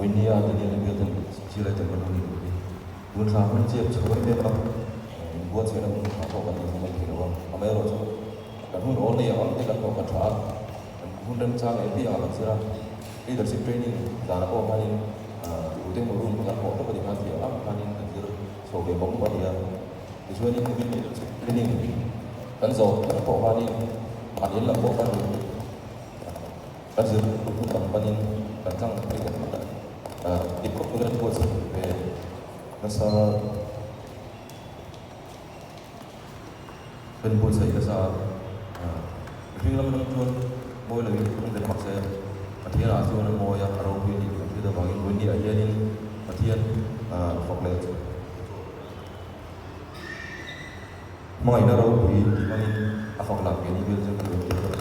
India thì đi lên biển chỉ là tầm một nghìn người, buôn sang buôn chiết cho cái bên đó, buôn sẽ là một hàng hóa quan trọng mình hiểu không? Mà bây giờ rồi, cái huấn luyện này họ thì các họ cần phải, huấn luyện sang cái gì họ làm sao, leadership training, giá nó có bao nhiêu, ưu tiên một luôn các họ có bao nhiêu hàng thì làm bao nhiêu cái gì, số cái bóng bao nhiêu, cái số những cái leadership training, cái số các họ bao nhiêu, bao nhiêu là bao nhiêu, cái gì cũng bao nhiêu, cái trong cái di Portugal pun sampai masa pun saya rasa film menonton boleh lagi pun dari maksa matian asu orang mau yang arau ini kita bagi Wendy aja ni matian faklet mai na arau ini di mana afak lagi ni bil jangan